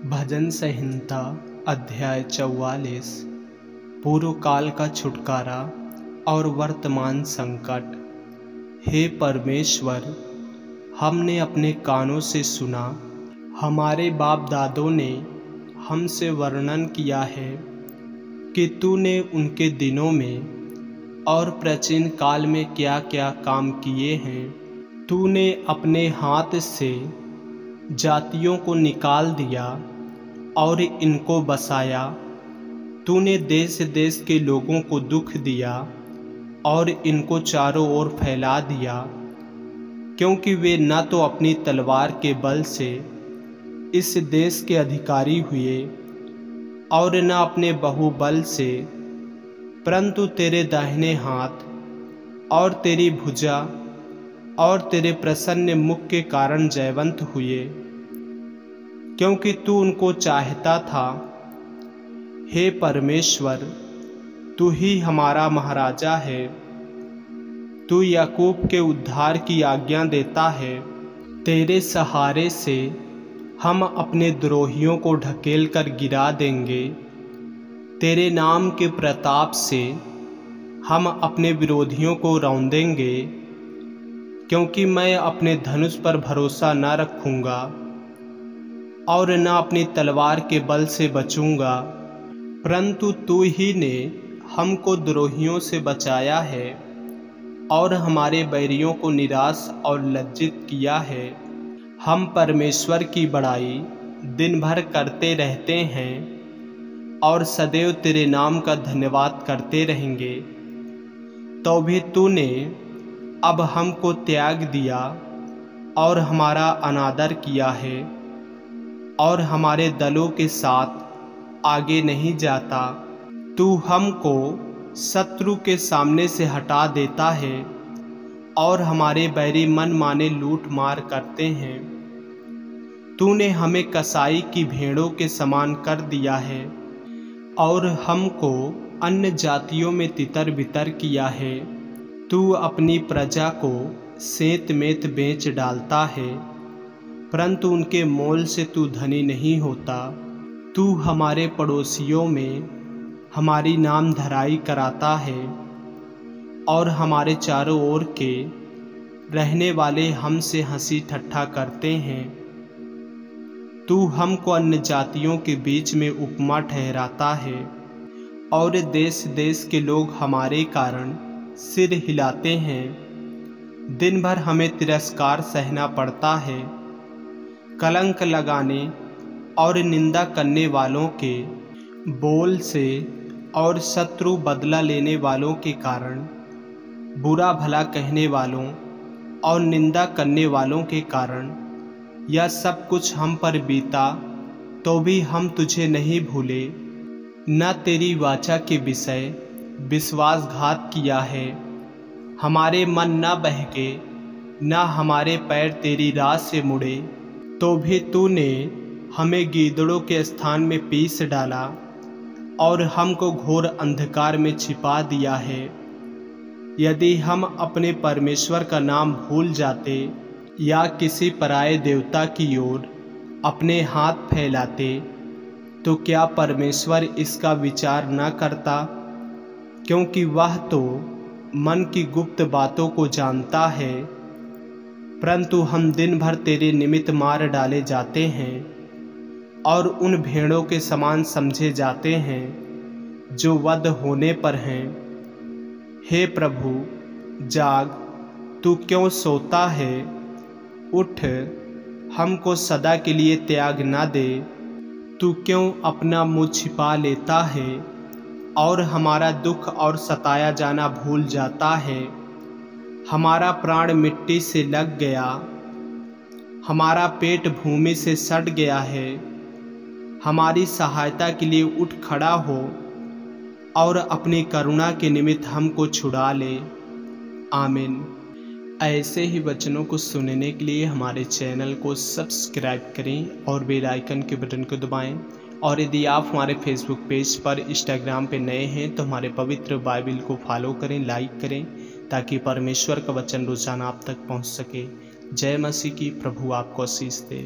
भजन संहिता अध्याय 44। पूर्व काल का छुटकारा और वर्तमान संकट। हे परमेश्वर, हमने अपने कानों से सुना, हमारे बाप दादों ने हमसे वर्णन किया है कि तूने उनके दिनों में और प्राचीन काल में क्या क्या काम किए हैं। तूने अपने हाथ से जातियों को निकाल दिया और इनको बसाया। तूने देश देश के लोगों को दुख दिया और इनको चारों ओर फैला दिया, क्योंकि वे न तो अपनी तलवार के बल से इस देश के अधिकारी हुए और न अपने बाहुबल से, परंतु तेरे दाहिने हाथ और तेरी भुजा और तेरे प्रसन्न मुख के कारण जयवंत हुए, क्योंकि तू उनको चाहता था। हे परमेश्वर, तू ही हमारा महाराजा है। तू याकूब के उद्धार की आज्ञा देता है। तेरे सहारे से हम अपने द्रोहियों को ढकेल कर गिरा देंगे। तेरे नाम के प्रताप से हम अपने विरोधियों को रौंदेंगे, क्योंकि मैं अपने धनुष पर भरोसा न रखूँगा और न अपनी तलवार के बल से बचूंगा, परंतु तू ही ने हमको द्रोहियों से बचाया है और हमारे बैरियों को निराश और लज्जित किया है। हम परमेश्वर की बड़ाई दिन भर करते रहते हैं और सदैव तेरे नाम का धन्यवाद करते रहेंगे। तो भी तूने अब हमको त्याग दिया और हमारा अनादर किया है और हमारे दलों के साथ आगे नहीं जाता। तू हमको शत्रु के सामने से हटा देता है और हमारे बैरी मन माने लूट मार करते हैं। तूने हमें कसाई की भेड़ों के समान कर दिया है और हमको अन्य जातियों में तितर बितर किया है। तू अपनी प्रजा को सेंत मेत बेच डालता है, परंतु उनके मोल से तू धनी नहीं होता। तू हमारे पड़ोसियों में हमारी नाम धराई कराता है और हमारे चारों ओर के रहने वाले हमसे हंसी ठट्ठा करते हैं। तू हमको अन्य जातियों के बीच में उपमा ठहराता है और देश देश के लोग हमारे कारण सिर हिलाते हैं। दिन भर हमें तिरस्कार सहना पड़ता है। कलंक लगाने और निंदा करने वालों के बोल से और शत्रु बदला लेने वालों के कारण, बुरा भला कहने वालों और निंदा करने वालों के कारण यह सब कुछ हम पर बीता, तो भी हम तुझे नहीं भूले। न तेरी वाचा के विषय विश्वासघात किया है, हमारे मन न बहके, न हमारे पैर तेरी राह से मुड़े, तो भी तूने हमें गीदड़ों के स्थान में पीस डाला और हमको घोर अंधकार में छिपा दिया है। यदि हम अपने परमेश्वर का नाम भूल जाते या किसी पराये देवता की ओर अपने हाथ फैलाते, तो क्या परमेश्वर इसका विचार न करता? क्योंकि वह तो मन की गुप्त बातों को जानता है। परंतु हम दिन भर तेरे निमित्त मार डाले जाते हैं और उन भेड़ों के समान समझे जाते हैं जो वध होने पर हैं। हे प्रभु, जाग, तू क्यों सोता है? उठ, हमको सदा के लिए त्याग ना दे। तू क्यों अपना मुँह छिपा लेता है और हमारा दुख और सताया जाना भूल जाता है? हमारा प्राण मिट्टी से लग गया, हमारा पेट भूमि से सट गया है। हमारी सहायता के लिए उठ खड़ा हो और अपनी करुणा के निमित्त हमको छुड़ा ले। आमीन। ऐसे ही वचनों को सुनने के लिए हमारे चैनल को सब्सक्राइब करें और बेल आइकन के बटन को दबाएं। और यदि आप हमारे फेसबुक पेज पर, इंस्टाग्राम पे नए हैं तो हमारे पवित्र बाइबल को फॉलो करें, लाइक करें, ताकि परमेश्वर का वचन रोजाना आप तक पहुंच सके। जय मसीह की। प्रभु आपको आशीष दे।